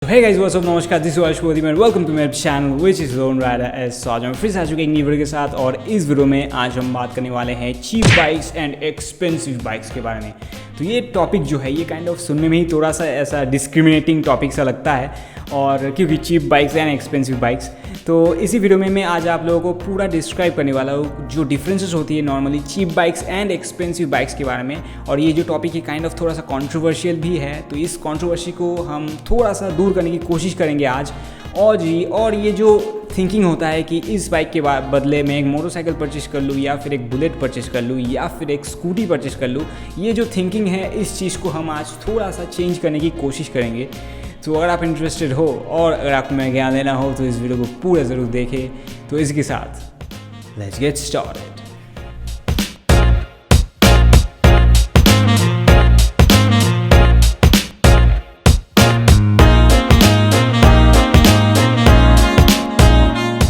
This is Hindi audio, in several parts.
Hey guys, what's up? नमस्कार, this is Ayush and welcome to my channel which is lone rider edge. So आज हम फिर से आ चुके हैं एक नई वीडियो के साथ और इस वीडियो में आज हम बात करने वाले हैं cheap bikes and expensive bikes के बारे में। तो ये टॉपिक जो है ये काइंड ऑफ सुनने में ही थोड़ा सा ऐसा डिस्क्रिमिनेटिंग टॉपिक सा लगता है, और क्योंकि cheap bikes and expensive bikes. तो इसी वीडियो में मैं आज आप लोगों को पूरा डिस्क्राइब करने वाला हूँ जो डिफरेंसेस होती है normally cheap bikes and expensive bikes के बारे में। और ये जो टॉपिक है काइंड ऑफ थोड़ा सा कॉन्ट्रोवर्शियल भी है, तो इस कॉन्ट्रोवर्सी को हम थोड़ा सा दूर करने की कोशिश करेंगे आज। और ये जो थिंकिंग होता है कि इस बाइक के बदले में एक मोटरसाइकिल परचेस कर लूँ या फिर एक बुलेट परचेस कर लूँ या फिर एक स्कूटी परचेस कर लूँ, ये जो थिंकिंग है इस चीज़ को हम आज थोड़ा सा चेंज करने की कोशिश करेंगे। तो अगर आप इंटरेस्टेड हो और अगर आपको मैं ज्ञान देना हो तो इस वीडियो को पूरा ज़रूर देखें। तो इसके साथ लेट्स गेट स्टार्टेड।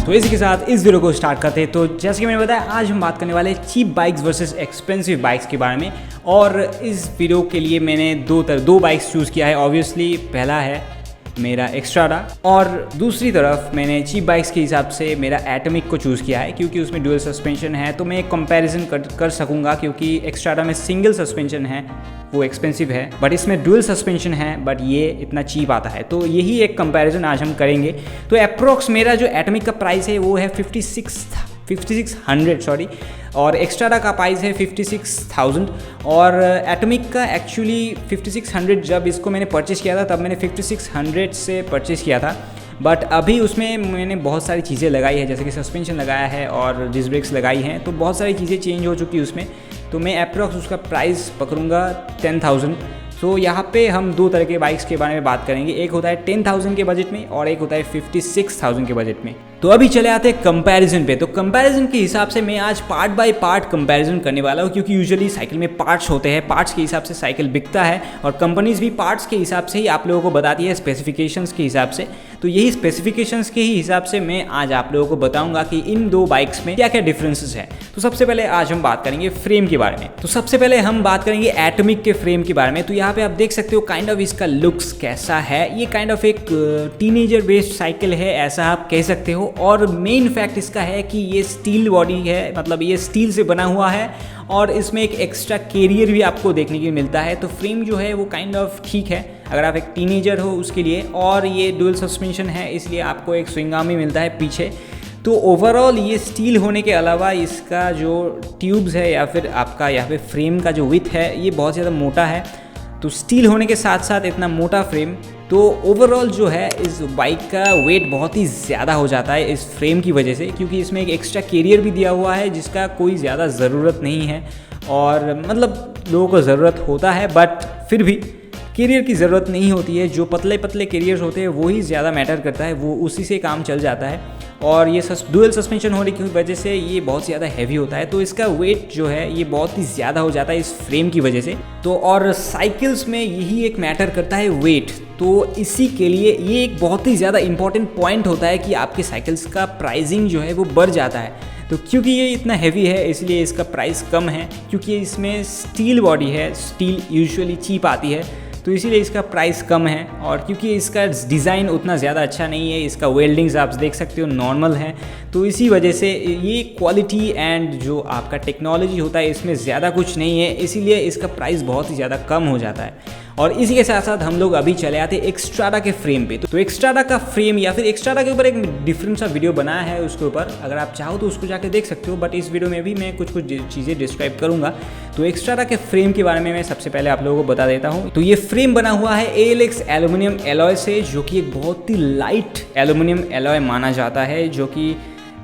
तो इसी के साथ इस वीडियो को स्टार्ट करते हैं। तो जैसे कि मैंने बताया, आज हम बात करने वाले हैं cheap bikes versus expensive bikes के बारे में। और इस वीडियो के लिए मैंने दो बाइक्स चूज़ किया है। ऑब्वियसली पहला है मेरा एक्स्ट्राडा और दूसरी तरफ मैंने चीप बाइक्स के हिसाब से मेरा एटॉमिक को चूज़ किया है, क्योंकि उसमें डुअल सस्पेंशन है। तो मैं एक कंपैरिजन कर सकूँगा, क्योंकि एक्स्ट्राडा में सिंगल सस्पेंशन है, वो एक्सपेंसिव है, बट इसमें डुअल सस्पेंशन है, बट ये इतना चीप आता है। तो यही एक कंपैरिजन आज हम करेंगे। तो अप्रोक्स मेरा जो एटॉमिक का प्राइस है वो है 5600 सॉरी, और एक्स्ट्राडा का प्राइस है 56,000। और एटॉमिक का एक्चुअली 5600 जब इसको मैंने परचेस किया था तब मैंने 5600 से परचेस किया था, बट अभी उसमें मैंने बहुत सारी चीज़ें लगाई है, जैसे कि सस्पेंशन लगाया है और डिस्क ब्रेक्स लगाई हैं। तो बहुत सारी चीज़ें चेंज हो चुकी है उसमें। तो मैं अप्रॉक्स उसका प्राइस पकड़ूंगा 10,000। तो यहाँ पे हम दो तरह के बाइक्स के बारे में बात करेंगे, एक होता है 10,000 के बजट में और एक होता है 56,000 के बजट में। तो अभी चले आते हैं कंपैरिजन पे। तो कंपैरिजन के हिसाब से मैं आज पार्ट बाय पार्ट कंपैरिजन करने वाला हूँ, क्योंकि यूजुअली साइकिल में पार्ट्स होते हैं, पार्ट्स के हिसाब से साइकिल बिकता है और कंपनीज भी पार्ट्स के हिसाब से ही आप लोगों को बताती है, स्पेसिफिकेशंस के हिसाब से। तो यही स्पेसिफिकेशंस के ही हिसाब से मैं आज आप लोगों को बताऊंगा कि इन दो बाइक्स में क्या क्या डिफरेंसेस है। तो सबसे पहले आज हम बात करेंगे फ्रेम के बारे में। तो सबसे पहले हम बात करेंगे एटॉमिक के फ्रेम के बारे में। तो यहाँ पे आप देख सकते हो काइंड ऑफ इसका लुक्स कैसा है। ये काइंड ऑफ एक टीनेजर बेस्ड साइकिल है, ऐसा आप कह सकते हो। और मेन फैक्ट इसका है कि ये स्टील बॉडी है, मतलब ये स्टील से बना हुआ है और इसमें एक एक्स्ट्रा कैरियर भी आपको देखने को मिलता है। तो फ्रेम जो है वो काइंड ऑफ ठीक है अगर आप एक टीनेजर हो उसके लिए। और ये डुअल सस्पेंशन है, इसलिए आपको एक स्विंग आर्म भी मिलता है पीछे। तो ओवरऑल ये स्टील होने के अलावा इसका जो ट्यूब्स है या फिर आपका यहाँ पे फ्रेम का जो विड्थ है ये बहुत ज़्यादा मोटा है। तो स्टील होने के साथ साथ इतना मोटा फ्रेम, तो ओवरऑल जो है इस बाइक का वेट बहुत ही ज़्यादा हो जाता है इस फ्रेम की वजह से, क्योंकि इसमें एक एक्स्ट्रा कैरियर भी दिया हुआ है जिसका कोई ज़्यादा ज़रूरत नहीं है। और मतलब लोगों को ज़रूरत होता है, बट फिर भी कैरियर की ज़रूरत नहीं होती है। जो पतले पतले कैरियर्स होते हैं वही ज़्यादा मैटर करता है, वो उसी से काम चल जाता है। और ये डुअल सस्पेंशन होने की वजह से ये बहुत ज़्यादा हैवी होता है, तो इसका वेट जो है ये बहुत ही ज़्यादा हो जाता है इस फ्रेम की वजह से। तो और साइकिल्स में यही एक मैटर करता है, वेट। तो इसी के लिए ये एक बहुत ही ज़्यादा इंपॉर्टेंट पॉइंट होता है कि आपके साइकिल्स का प्राइसिंग जो है वो बढ़ जाता है। तो क्योंकि ये इतना हैवी है इसलिए इसका प्राइस कम है, क्योंकि इसमें स्टील बॉडी है, स्टील यूजुअली चीप आती है, तो इसीलिए इसका प्राइस कम है। और क्योंकि इसका डिज़ाइन उतना ज़्यादा अच्छा नहीं है, इसका वेल्डिंग्स आप देख सकते हो नॉर्मल है, तो इसी वजह से ये क्वालिटी एंड जो आपका टेक्नोलॉजी होता है इसमें ज़्यादा कुछ नहीं है, इसीलिए इसका प्राइस बहुत ही ज़्यादा कम हो जाता है। और इसी के साथ साथ हम लोग अभी चले आते हैं एक्स्ट्राडा के फ्रेम पे। तो एक्स्ट्राडा का फ्रेम या फिर एक्स्ट्राडा के ऊपर एक डिफरेंट सा वीडियो बनाया है उसके ऊपर, अगर आप चाहो तो उसको जाके देख सकते हो, बट इस वीडियो में भी मैं कुछ चीज़ें डिस्क्राइब करूंगा। तो एक्स्ट्राडा के फ्रेम के बारे में मैं सबसे पहले आप लोगों को बता देता हूँ। तो ये फ्रेम बना हुआ है ALX एल्यूमिनियम एलॉय से, जो कि एक बहुत ही लाइट एल्यूमिनियम एलॉय माना जाता है, जो कि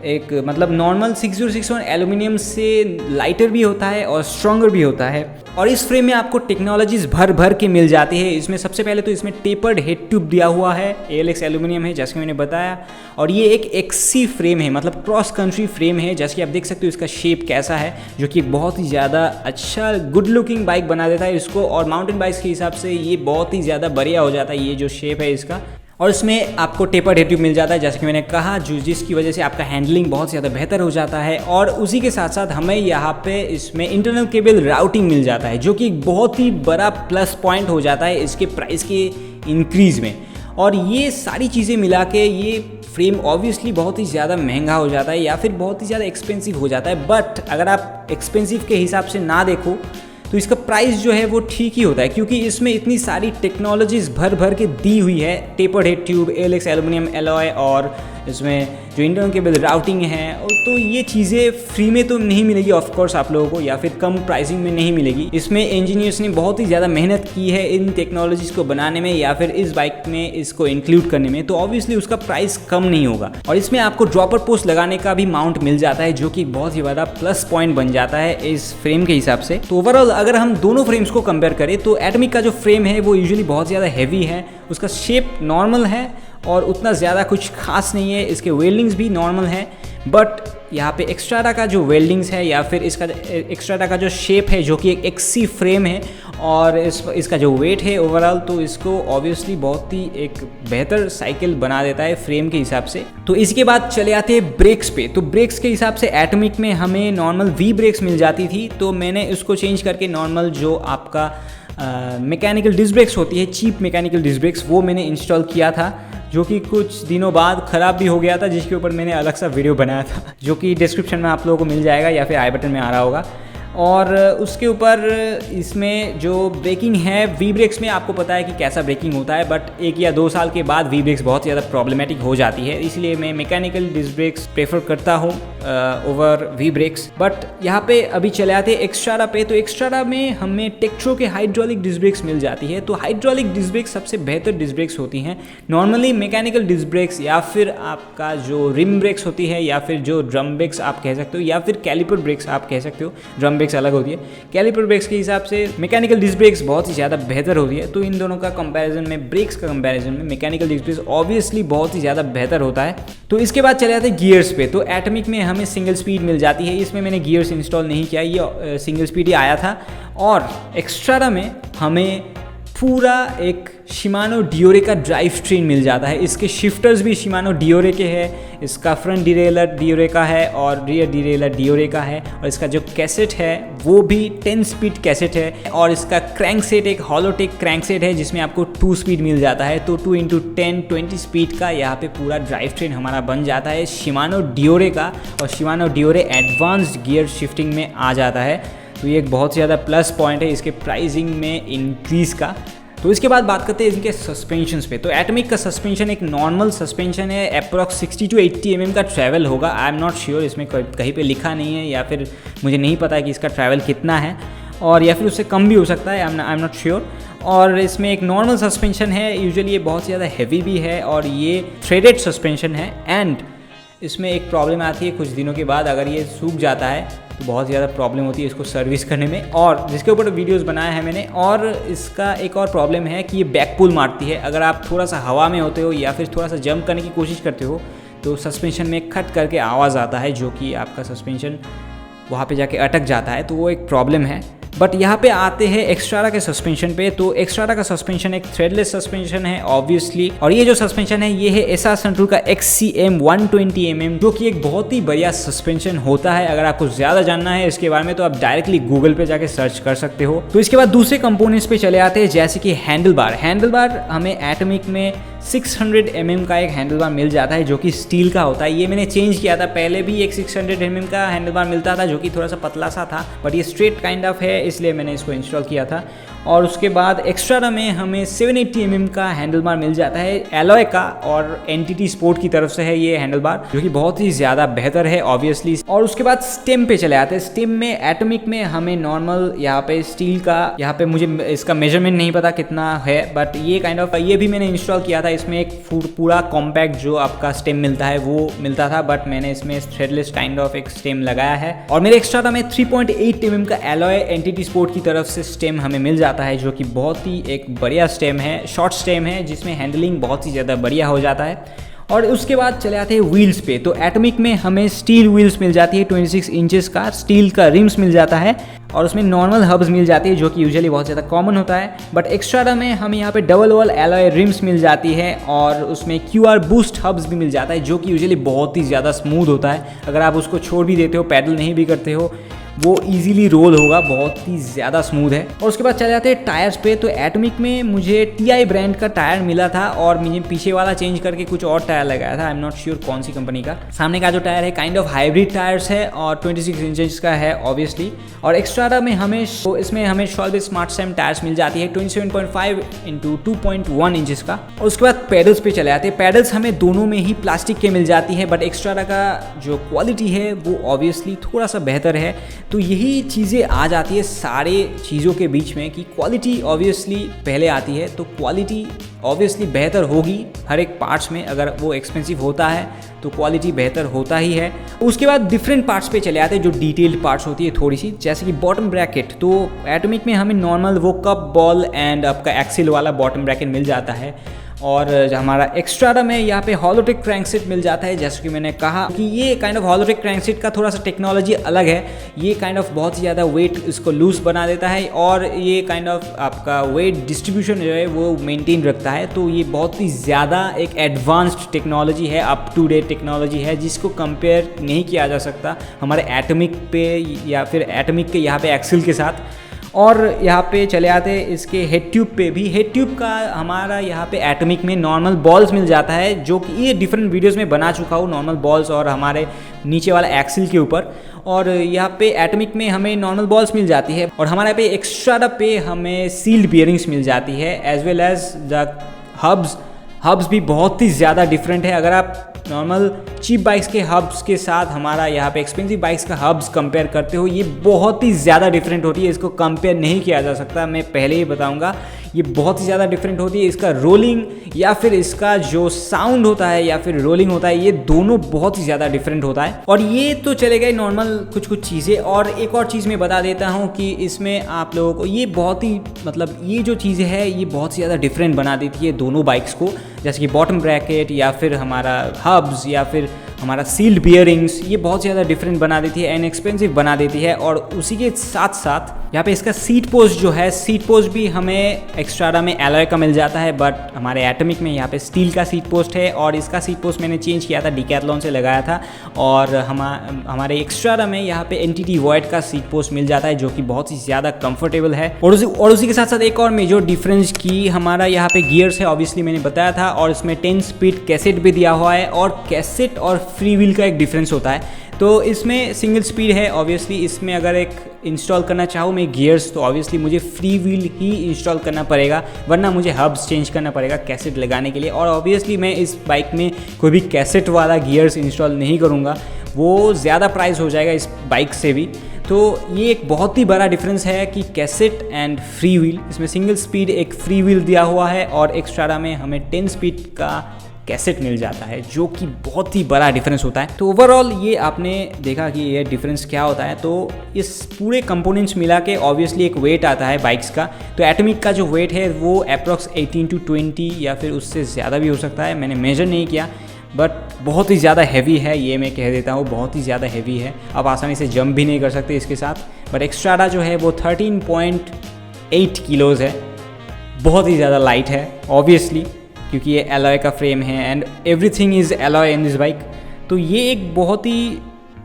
एक मतलब नॉर्मल 6061 एल्यूमिनियम से लाइटर भी होता है और स्ट्रॉन्गर भी होता है। और इस फ्रेम में आपको टेक्नोलॉजीज भर भर के मिल जाती है। इसमें सबसे पहले तो इसमें टेपर्ड हेड ट्यूब दिया हुआ है, ALX एल्यूमिनियम है जैसे कि मैंने बताया। और ये एक XC फ्रेम है, मतलब क्रॉस कंट्री फ्रेम है, जैसे कि आप देख सकते हो इसका शेप कैसा है, जो कि बहुत ही ज़्यादा अच्छा गुड लुकिंग बाइक बना देता है इसको। और माउंटेन बाइक्स के हिसाब से ये बहुत ही ज़्यादा बढ़िया हो जाता है ये जो शेप है इसका। और इसमें आपको टेपर्ड हेड ट्यूब मिल जाता है, जैसे कि मैंने कहा, जिसकी वजह से आपका हैंडलिंग बहुत ज़्यादा बेहतर हो जाता है। और उसी के साथ साथ हमें यहाँ पे इसमें इंटरनल केबल राउटिंग मिल जाता है, जो कि बहुत ही बड़ा प्लस पॉइंट हो जाता है इसके प्राइस के इंक्रीज़ में। और ये सारी चीज़ें मिला के ये फ्रेम ऑब्वियसली बहुत ही ज़्यादा महंगा हो जाता है या फिर बहुत ही ज़्यादा एक्सपेंसिव हो जाता है। बट अगर आप एक्सपेंसिव के हिसाब से ना देखो तो इसका प्राइस जो है वो ठीक ही होता है, क्योंकि इसमें इतनी सारी टेक्नोलॉजीज़ भर भर के दी हुई है। Tapered head tube, ALX aluminium alloy, और इसमें जो इंटरनल केबल राउटिंग है, तो ये चीज़ें फ्री में तो नहीं मिलेगी ऑफ कोर्स आप लोगों को, या फिर कम प्राइसिंग में नहीं मिलेगी। इसमें इंजीनियर्स ने बहुत ही ज़्यादा मेहनत की है इन टेक्नोलॉजीज़ को बनाने में या फिर इस बाइक में इसको इंक्लूड करने में, तो ऑब्वियसली उसका प्राइस कम नहीं होगा। और इसमें आपको ड्रॉपर पोस्ट लगाने का भी माउंट मिल जाता है, जो कि बहुत ही ज़्यादा प्लस पॉइंट बन जाता है इस फ्रेम के हिसाब से। तो ओवरऑल अगर हम दोनों फ्रेम्स को कंपेयर करें तो एटॉमिक का जो फ्रेम है वो यूजुअली बहुत ज़्यादा हैवी है, उसका शेप नॉर्मल है और उतना ज़्यादा कुछ खास नहीं है, इसके वेल्डिंग्स भी नॉर्मल है। बट यहाँ पे एक्स्ट्राडा का जो वेल्डिंग्स है या फिर इसका एक्स्ट्राडा का जो शेप है, जो कि एक XC फ्रेम है, और इसका जो वेट है ओवरऑल, तो इसको ऑब्वियसली बहुत ही एक बेहतर साइकिल बना देता है फ्रेम के हिसाब से। तो इसके बाद चले आते हैं ब्रेक्स पे। तो ब्रेक्स के हिसाब से एटॉमिक में हमें नॉर्मल V ब्रेक्स मिल जाती थी, तो मैंने उसको चेंज करके नॉर्मल जो आपका मैकेनिकल डिस्क ब्रेक्स होती है, चीप मैकेनिकल डिस्क ब्रेक्स, वो मैंने इंस्टॉल किया था, जो कि कुछ दिनों बाद ख़राब भी हो गया था, जिसके ऊपर मैंने अलग सा वीडियो बनाया था, जो कि डिस्क्रिप्शन में आप लोगों को मिल जाएगा या फिर आई बटन में आ रहा होगा। और उसके ऊपर इसमें जो ब्रेकिंग है V ब्रेक्स में, आपको पता है कि कैसा ब्रेकिंग होता है, बट 1 या 2 साल के बाद V ब्रेक्स बहुत ज़्यादा प्रॉब्लमेटिक हो जाती है, इसलिए मैं मैकेनिकल डिस्क ब्रेक्स प्रेफर करता हूँ ओवर V ब्रेक्स। बट यहाँ पे अभी चले आते हैं एक्स्ट्राडा पे। तो एक्स्ट्राडा में हमें टेक्ट्रो के हाइड्रोलिक डिस्क ब्रेक्स मिल जाती है। तो हाइड्रोलिक डिस्क ब्रेक्स सबसे बेहतर डिस्क ब्रेक्स होती हैं। नॉर्मली मैकेनिकल डिस्क ब्रेक्स या फिर आपका जो रिम ब्रेक्स होती है या फिर जो ड्रम ब्रेक्स आप कह सकते हो या फिर कैलिपर ब्रेक्स आप कह सकते हो, ड्रम ब्रेक्स अलग होती है। कैलिपर ब्रेक्स के हिसाब से मैकेनिकल डिस्क ब्रेक्स बहुत ही ज़्यादा बेहतर होती है। तो इन दोनों का कंपैरिजन में, ब्रेक्स का कंपैरिजन में मैकेनिकल डिस्क ब्रेक्स ऑब्वियसली बहुत ही ज़्यादा बेहतर होता है। तो इसके बाद चले जाते हैं गियर्स पे। तो एटॉमिक में हमें सिंगल स्पीड मिल जाती है, इसमें मैंने गियर्स इंस्टॉल नहीं किया, ये सिंगल स्पीड ही आया था। और एक्स्ट्राडा में हमें पूरा एक शिमानो डियोरे का ड्राइव ट्रेन मिल जाता है। इसके शिफ्टर्स भी शिमानो डियोरे के हैं, इसका फ्रंट डिरेलर डियोरे का है और रियर डिरेलर डियोरे का है, और इसका जो कैसेट है वो भी 10 स्पीड कैसेट है, और इसका क्रैंक सेट एक हॉलोटेक क्रैंक सेट है जिसमें आपको 2 स्पीड मिल जाता है। तो 2x10 20 स्पीड का यहाँ पे पूरा ड्राइव ट्रेन हमारा बन जाता है शिमानो डियोरे का, और शिमानो डियोरे एडवांस्ड गियर शिफ्टिंग में आ जाता है। तो ये एक बहुत ज़्यादा प्लस पॉइंट है इसके प्राइसिंग में इंक्रीज़ का। तो इसके बाद बात करते हैं इनके सस्पेंशंस पे। तो एटॉमिक का सस्पेंशन एक नॉर्मल सस्पेंशन है, अप्रॉक्स 60 to 80 mm का ट्रैवल होगा। आई एम नॉट श्योर, इसमें कहीं पे लिखा नहीं है या फिर मुझे नहीं पता है कि इसका ट्रैवल कितना है, और या फिर उससे कम भी हो सकता है, आई एम नॉट श्योर। और इसमें एक नॉर्मल सस्पेंशन है, यूजुअली ये बहुत ज़्यादा हैवी भी है, और ये थ्रेडेड सस्पेंशन है। एंड इसमें एक प्रॉब्लम आती है कुछ दिनों के बाद, अगर ये सूख जाता है तो बहुत ज़्यादा प्रॉब्लम होती है इसको सर्विस करने में, और जिसके ऊपर वीडियोस बनाए हैं मैंने। और इसका एक और प्रॉब्लम है कि ये बैक पुल मारती है। अगर आप थोड़ा सा हवा में होते हो या फिर थोड़ा सा जंप करने की कोशिश करते हो तो सस्पेंशन में खट करके आवाज़ आता है, जो कि आपका सस्पेंशन वहाँ पे जाके अटक जाता है, तो वो एक प्रॉब्लम है। बट यहाँ पे आते हैं एक्स्ट्राडा के सस्पेंशन पे। तो एक्स्ट्राडा का सस्पेंशन एक थ्रेडलेस सस्पेंशन है ऑब्वियसली, और ये जो सस्पेंशन है ये है एसआर सनरूफ का XCM 120 mm, जो कि एक बहुत ही बढ़िया सस्पेंशन होता है। अगर आपको ज़्यादा जानना है इसके बारे में तो आप डायरेक्टली गूगल पे जाके सर्च कर सकते हो। तो इसके बाद दूसरे कंपोनेंट्स पे चले आते हैं, जैसे कि हैंडल बार हमें एटॉमिक में 600 mm का एक हैंडल बार मिल जाता है, जो कि स्टील का होता है। ये मैंने चेंज किया था, पहले भी एक 600 mm का हैंडल बार मिलता था जो कि थोड़ा सा पतला सा था, बट ये स्ट्रेट काइंड ऑफ है, इसलिए मैंने इसको इंस्टॉल किया था। और उसके बाद एक्स्ट्राडा में हमें 780 mm का हैंडल बार मिल जाता है एलॉय का, और एनटीटी स्पोर्ट की तरफ से है ये हैंडल बार, जो कि बहुत ही ज़्यादा बेहतर है ऑब्वियसली। और उसके बाद स्टेम पे चले आते हैं। स्टेम में एटॉमिक में हमें नॉर्मल यहाँ पे स्टील का, यहाँ पे मुझे इसका मेजरमेंट नहीं पता कितना है, बट ये काइंड ऑफ ये भी मैंने इंस्टॉल किया था। इसमें एक पूरा कॉम्पैक्ट जो आपका स्टेम मिलता है वो मिलता था, बट मैंने इसमें थ्रेडलेस काइंड ऑफ एक स्टेम लगाया है। और मेरे एक्स्ट्राडा में 3.8 mm का एलॉय एनटीटी स्पोर्ट की तरफ से स्टेम हमें मिल जाता है, जो कि बहुत ही एक बढ़िया स्टेम है, शॉर्ट स्टेम है, जिसमें हैंडलिंग बहुत ही ज़्यादा बढ़िया हो जाता है। और उसके बाद चले आते हैं व्हील्स पे। तो एटॉमिक में हमें स्टील व्हील्स मिल जाती है, 26 इंचेस का स्टील का रिम्स मिल जाता है, और उसमें नॉर्मल हब्स मिल जाती है, जो कि यूजुअली बहुत ज़्यादा कॉमन होता है। बट एक्स्ट्राडा में हमें यहाँ पे डबल वॉल एलॉय रिम्स मिल जाती है, और उसमें QR बूस्ट हब्स भी मिल जाता है, जो कि यूजुअली बहुत ही ज़्यादा स्मूथ होता है। अगर आप उसको छोड़ भी देते हो, पैडल नहीं भी करते हो, वो इजीली रोल होगा, बहुत ही ज़्यादा स्मूथ है। और उसके बाद चले जाते हैं टायर्स पे। तो एटॉमिक में मुझे TI ब्रांड का टायर मिला था और मुझे पीछे वाला चेंज करके कुछ और टायर लगाया था, आई एम नॉट श्योर कौन सी कंपनी का। सामने का जो टायर है काइंड ऑफ हाइब्रिड टायर्स है और 26 इंचेस का है ऑब्वियसली। और एक्स्ट्रा में इसमें हमें शॉल्बे स्मार्ट स्टैम्प टायर्स मिल जाती है 27.5 × 2.1 इंचेस का। और उसके बाद पैडल्स पे चले जाते हैं। पैडल्स हमें दोनों में ही प्लास्टिक के मिल जाती है, बट एक्स्ट्रा का जो क्वालिटी है वो ऑब्वियसली थोड़ा सा बेहतर है। तो यही चीज़ें आ जाती है सारे चीज़ों के बीच में कि क्वालिटी ऑब्वियसली पहले आती है, तो क्वालिटी ऑब्वियसली बेहतर होगी हर एक पार्ट्स में। अगर वो एक्सपेंसिव होता है तो क्वालिटी बेहतर होता ही है। उसके बाद डिफरेंट पार्ट्स पे चले आते हैं जो डिटेल्ड पार्ट्स होती है थोड़ी सी, जैसे कि बॉटम ब्रैकेट। तो एटॉमिक में हमें नॉर्मल वो कप, बॉल एंड आपका एक्सिल वाला बॉटम ब्रैकेट मिल जाता है। और हमारा एक्स्ट्रा में यहाँ पे हॉलोट्रिक क्रैंकसेट मिल जाता है, जैसे कि मैंने कहा कि ये काइंड ऑफ हॉलोट्रिक क्रैंकसेट का थोड़ा सा टेक्नोलॉजी अलग है। ये काइंड ऑफ बहुत ही ज़्यादा वेट इसको लूज बना देता है और ये काइंड ऑफ आपका वेट डिस्ट्रीब्यूशन जो है वो मेंटेन रखता है। तो ये बहुत ही ज़्यादा एक एडवांस्ड टेक्नोलॉजी है, अप टू डेट टेक्नोलॉजी है, जिसको कंपेयर नहीं किया जा सकता हमारे एटॉमिक पे या फिर एटॉमिक के यहाँ पे एक्सेल के साथ। और यहाँ पे चले आते हैं इसके हेड ट्यूब पे भी। हेड ट्यूब का हमारा यहाँ पे एटॉमिक में नॉर्मल बॉल्स मिल जाता है, जो कि ये डिफरेंट वीडियोस में बना चुका हूँ, नॉर्मल बॉल्स और हमारे नीचे वाला एक्सिल के ऊपर। और यहाँ पे एटॉमिक में हमें नॉर्मल बॉल्स मिल जाती है और हमारे पे एक्स्ट्रा पे हमें सील्ड बियरिंग्स मिल जाती है, as well as the hubs भी बहुत ही ज़्यादा डिफरेंट है। अगर आप नॉर्मल चीप बाइक्स के हब्स के साथ हमारा यहाँ पे एक्सपेंसिव बाइक्स का हब्स कंपेयर करते हो, ये बहुत ही ज़्यादा डिफरेंट होती है। इसको कंपेयर नहीं किया जा सकता, मैं पहले ही बताऊंगा। ये बहुत ही ज़्यादा डिफरेंट होती है। इसका रोलिंग या फिर इसका जो साउंड होता है या फिर रोलिंग होता है, ये दोनों बहुत ही ज़्यादा डिफरेंट होता है। और ये तो चले गए नॉर्मल कुछ चीज़ें। और एक और चीज़ मैं बता देता हूँ कि इसमें आप लोगों को ये बहुत ही ये जो चीज़ें है ये बहुत ही ज़्यादा डिफरेंट बना देती है दोनों बाइक्स को, जैसे कि बॉटम ब्रैकेट या फिर हमारा हब्स या फिर हमारा सील्ड बियरिंग्स, ये बहुत ज़्यादा डिफरेंट बना देती है एंड एक्सपेंसिव बना देती है। और उसी के साथ साथ यहाँ पे इसका सीट पोस्ट जो है, सीट पोस्ट भी हमें एक्स्ट्रा में एलॉय का मिल जाता है, बट हमारे एटॉमिक में यहाँ पे स्टील का सीट पोस्ट है। और इसका सीट पोस्ट मैंने चेंज किया था, डिकैथलॉन से लगाया था। और हमारे एक्स्ट्रा में यहाँ पे एनटीटी वॉइड का सीट पोस्ट मिल जाता है, जो कि बहुत ही ज़्यादा कंफर्टेबल है। और उसी के साथ साथ एक और मेजर डिफरेंस की हमारा यहाँ पे गियर्स है, ऑब्वियसली मैंने बताया था। और इसमें 10 स्पीड कैसेट भी दिया हुआ है, और कैसेट और फ्री व्हील का एक डिफरेंस होता है। तो इसमें सिंगल स्पीड है ऑब्वियसली। इसमें अगर एक इंस्टॉल करना चाहूँ मैं गियर्स, तो ऑब्वियसली मुझे फ्री व्हील ही इंस्टॉल करना पड़ेगा, वरना मुझे हब्स चेंज करना पड़ेगा कैसेट लगाने के लिए। और ऑब्वियसली मैं इस बाइक में कोई भी कैसेट वाला गियर्स इंस्टॉल नहीं करूँगा, वो ज़्यादा प्राइस हो जाएगा इस बाइक से भी। तो ये एक बहुत ही बड़ा डिफरेंस है कि कैसेट एंड फ्री व्हील। इसमें सिंगल स्पीड एक फ्री व्हील दिया हुआ है और एक्स्ट्रा में हमें 10 स्पीड का कैसेट मिल जाता है, जो कि बहुत ही बड़ा डिफरेंस होता है। तो ओवरऑल ये आपने देखा कि ये डिफरेंस क्या होता है। तो इस पूरे कंपोनेंट्स मिला के ऑब्वियसली एक वेट आता है बाइक्स का। तो एटॉमिक का जो वेट है वो अप्रॉक्स 18 to 20 या फिर उससे ज़्यादा भी हो सकता है, मैंने मेजर नहीं किया, बट बहुत ही ज़्यादा हैवी है, ये मैं कह देता हूँ, बहुत ही ज़्यादा हैवी है। आप आसानी से जंप भी नहीं कर सकते इसके साथ। बट एक्स्ट्रा जो है वो 13.8 किलोज़ है, बहुत ही ज़्यादा लाइट है ऑब्वियसली, क्योंकि ये एलॉय का फ्रेम है and everything is alloy in this bike. तो ये एक बहुत ही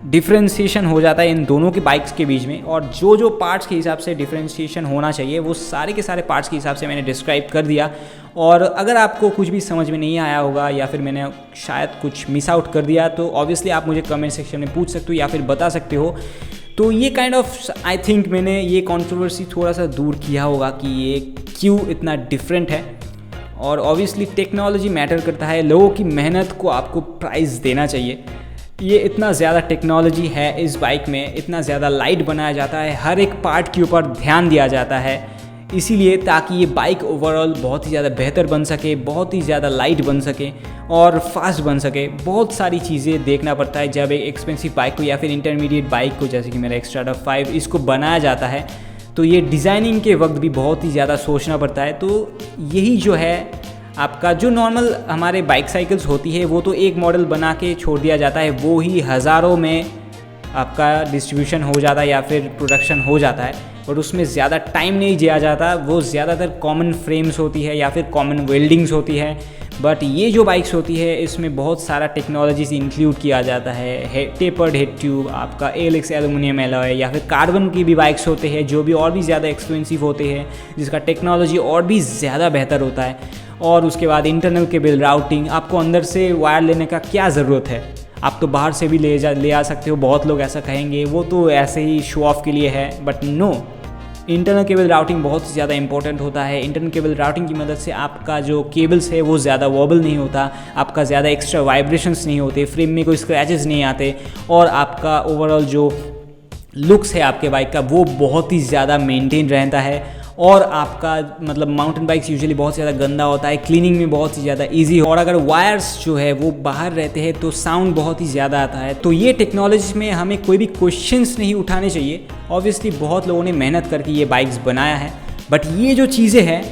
डिफ्रेंशिएशन हो जाता है इन दोनों के बाइक्स के बीच में। और जो पार्ट्स के हिसाब से डिफ्रेंशिएशन होना चाहिए वो सारे के सारे पार्ट्स के हिसाब से मैंने डिस्क्राइब कर दिया। और अगर आपको कुछ भी समझ में नहीं आया होगा या फिर मैंने शायद कुछ मिस आउट कर दिया, तो ऑब्वियसली आप मुझे कमेंट सेक्शन में पूछ सकते हो या फिर बता सकते हो। तो ये काइंड ऑफ आई थिंक मैंने ये कंट्रोवर्सी थोड़ा सा दूर किया होगा कि ये क्यों इतना डिफरेंट है। और ऑब्वियसली टेक्नोलॉजी मैटर करता है, लोगों की मेहनत को आपको प्राइस देना चाहिए। ये इतना ज़्यादा टेक्नोलॉजी है इस बाइक में, इतना ज़्यादा लाइट बनाया जाता है, हर एक पार्ट के ऊपर ध्यान दिया जाता है, इसीलिए ताकि ये बाइक ओवरऑल बहुत ही ज़्यादा बेहतर बन सके, बहुत ही ज़्यादा लाइट बन सके और फास्ट बन सके। बहुत सारी चीज़ें देखना पड़ता है जब एक एक्सपेंसिव बाइक को या फिर इंटरमीडिएट बाइक को, जैसे कि मेरा एक्स्ट्राडा 5, इसको बनाया जाता है। तो ये डिज़ाइनिंग के वक्त भी बहुत ही ज़्यादा सोचना पड़ता है। तो यही जो है आपका जो नॉर्मल हमारे बाइक साइकिल्स होती है, वो तो एक मॉडल बना के छोड़ दिया जाता है, वो ही हज़ारों में आपका डिस्ट्रीब्यूशन हो जाता है या फिर प्रोडक्शन हो जाता है, और उसमें ज़्यादा टाइम नहीं दिया जाता। वो ज़्यादातर कॉमन फ्रेम्स होती है या फिर कॉमन वेल्डिंग्स होती है, बट ये जो बाइक्स होती है इसमें बहुत सारा टेक्नोलॉजीज इंक्लूड किया जाता है टेपर्ड हेड ट्यूब, आपका ALX एल्यूमिनियम एलॉय, या फिर कार्बन की भी बाइक्स होते हैं जो भी और भी ज़्यादा एक्सपेंसिव होते हैं, जिसका टेक्नोलॉजी और भी ज़्यादा बेहतर होता है। और उसके बाद इंटरनल केबल राउटिंग, आपको अंदर से वायर लेने का क्या ज़रूरत है, आप तो बाहर से भी ले आ सकते हो। बहुत लोग ऐसा कहेंगे वो तो ऐसे ही शो ऑफ के लिए है, but no, internal cable routing बहुत ही ज़्यादा इंपॉर्टेंट होता है। इंटरनल केबल राउटिंग की मदद से आपका जो केबल्स है वो ज़्यादा वॉबल नहीं होता, आपका ज़्यादा एक्स्ट्रा वाइब्रेशंस नहीं होते, फ्रेम में कोई स्क्रैचेस नहीं आते, और आपका ओवरऑल जो लुक्स है आपके बाइक का वो बहुत ही ज़्यादा मेंटेन रहता है। और आपका मतलब माउंटेन बाइक्स यूजुअली बहुत ज़्यादा गंदा होता है, क्लीनिंग में बहुत ही ज़्यादा इजी, और अगर वायर्स जो है वो बाहर रहते हैं तो साउंड बहुत ही ज़्यादा आता है। तो ये टेक्नोलॉजी में हमें कोई भी क्वेश्चंस नहीं उठाने चाहिए। ऑब्वियसली बहुत लोगों ने मेहनत करके ये बाइक्स बनाया है, बट ये जो चीज़ें हैं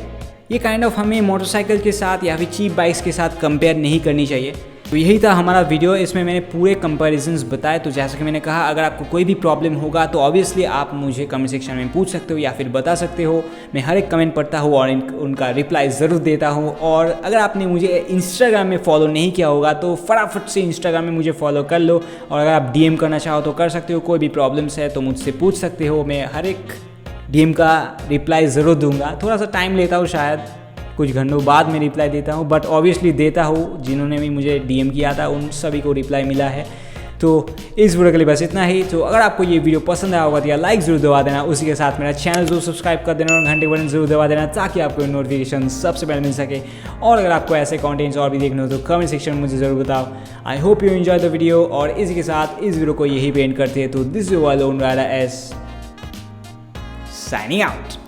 ये काइंड ऑफ हमें मोटरसाइकिल के साथ या फिर चीप बाइक्स के साथ कंपेयर नहीं करनी चाहिए। तो यही था हमारा वीडियो, इसमें मैंने पूरे कंपैरिजन्स बताए। तो जैसा कि मैंने कहा, अगर आपको कोई भी प्रॉब्लम होगा तो ऑब्वियसली आप मुझे कमेंट सेक्शन में पूछ सकते हो या फिर बता सकते हो। मैं हर एक कमेंट पढ़ता हूँ और उनका रिप्लाई ज़रूर देता हूँ। और अगर आपने मुझे इंस्टाग्राम में फॉलो नहीं किया होगा तो फटाफट से इंस्टाग्राम में मुझे फॉलो कर लो, और अगर आप DM करना चाहो तो कर सकते हो। कोई भी प्रॉब्लम्स है तो मुझसे पूछ सकते हो, मैं हर एक DM का रिप्लाई ज़रूर दूंगा। थोड़ा सा टाइम लेता हूँ, शायद कुछ घंटों बाद में रिप्लाई देता हूँ, बट ऑब्वियसली देता हूँ। जिन्होंने भी मुझे DM किया था उन सभी को रिप्लाई मिला है। तो इस वीडियो के लिए बस इतना ही। तो अगर आपको ये वीडियो पसंद आया होगा तो यार लाइक ज़रूर दबा देना, उसी के साथ मेरा चैनल ज़रूर सब्सक्राइब कर देना और घंटे बटन ज़रूर दबा देना, ताकि आपको नोटिफिकेशन सबसे पहले मिल सके। और अगर आपको ऐसे कंटेंट्स और भी देखने हो तो कमेंट सेक्शन में मुझे ज़रूर बताओ। I hope you enjoy the video, और इसी के साथ इस वीडियो को यही पेंट करते हैं। तो this is your lone rider's signing out.